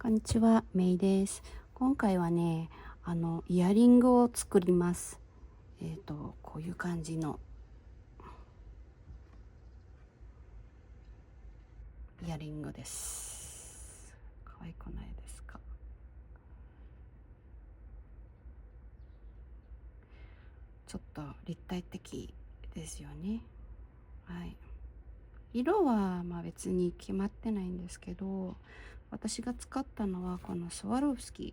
こんにちは、メイです。今回はね、イヤリングを作ります。こういう感じのイヤリングです。可愛くないですか？ちょっと立体的ですよね。はい。色は別に決まってないんですけど、私が使ったのはこのスワロフスキー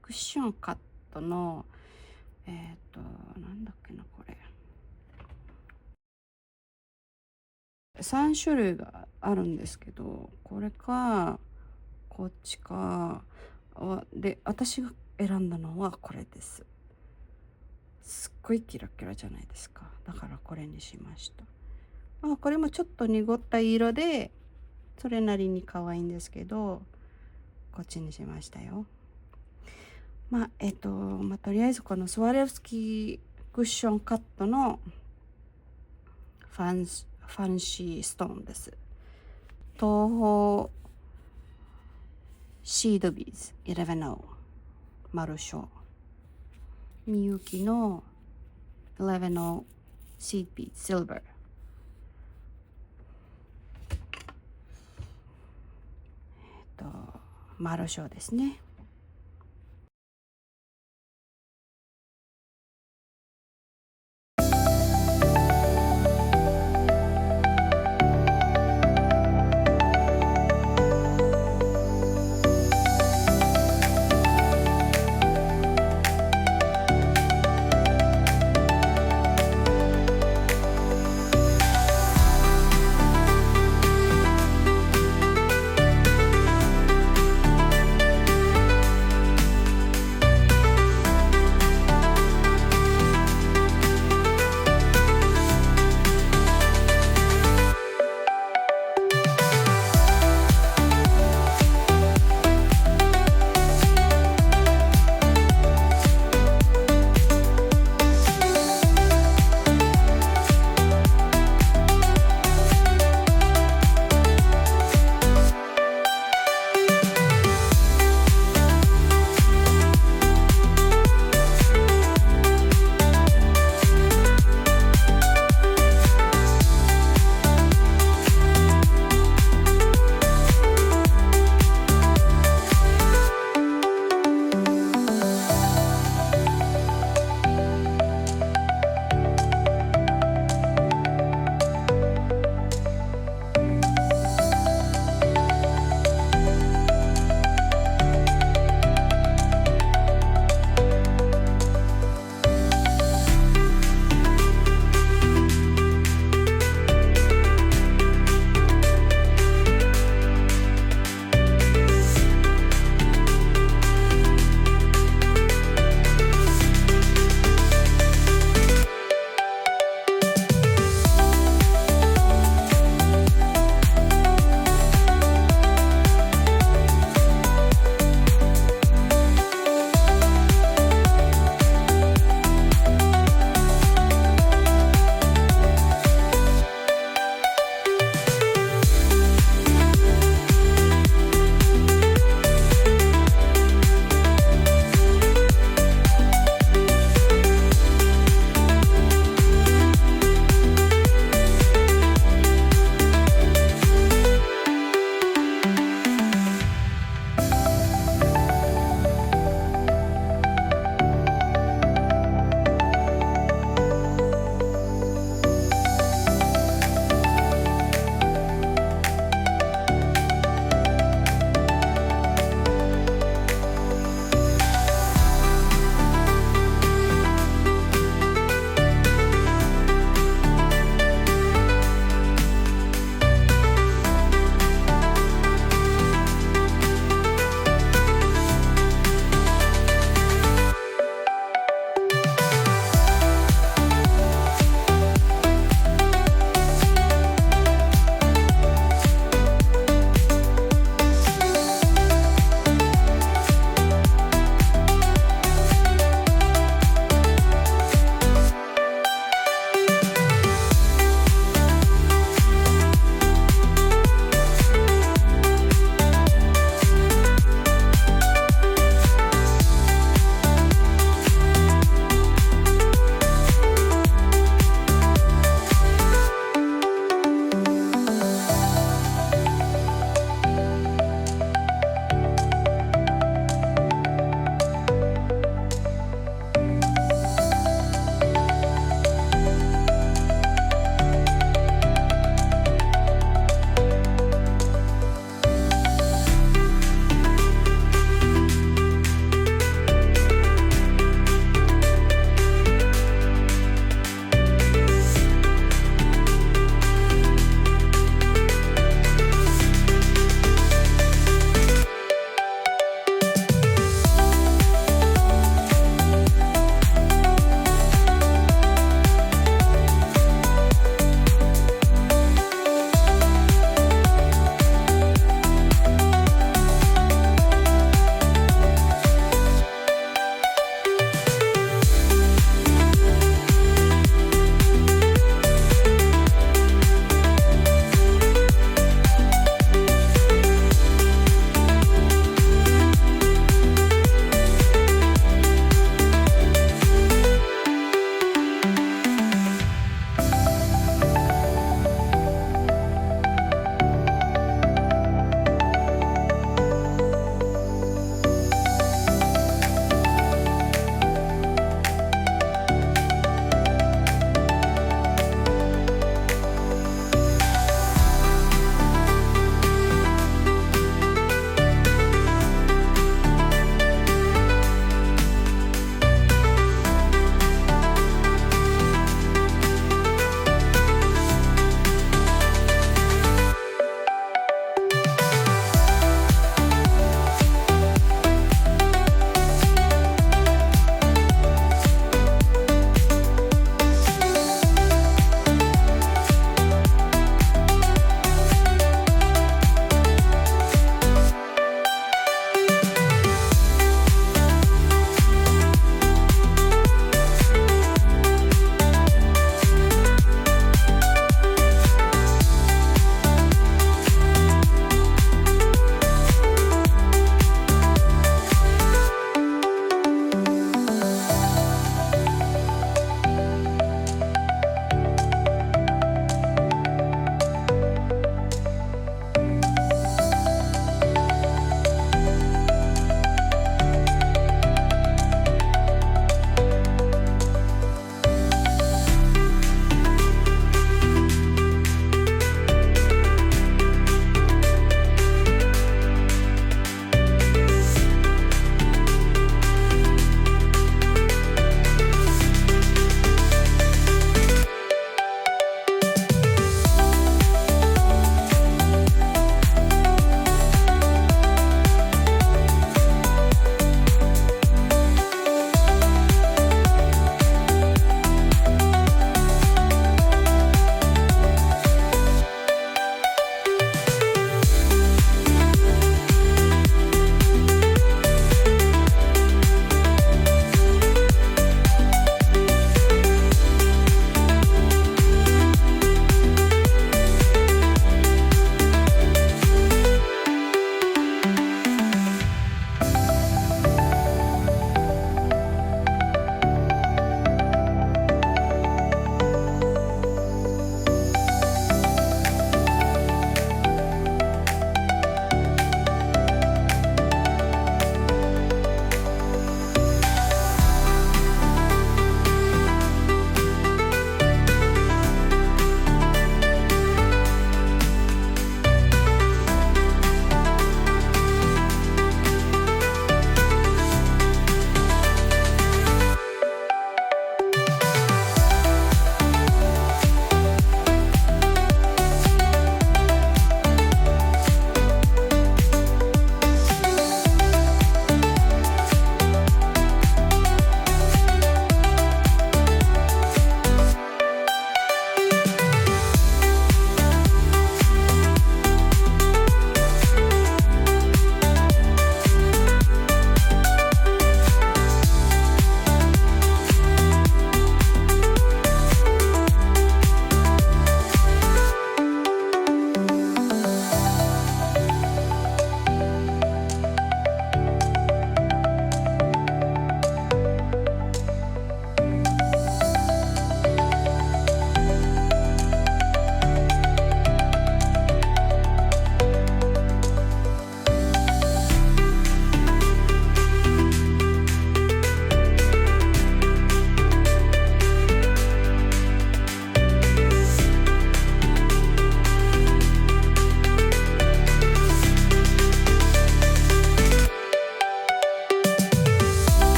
クッションカットのなんだっけな、これ3種類があるんですけど、これかこっちかで、私が選んだのはこれです。すっごいキラキラじゃないですか。だからこれにしました。これもちょっと濁った色でそれなりに可愛いんですけど、こっちにしましたよ。とりあえずこのスワレフスキークッションカットのファンシーストーンです。東方シードビーズ11マルショー、みゆきの11シードビーズシルバー、マルショーですね。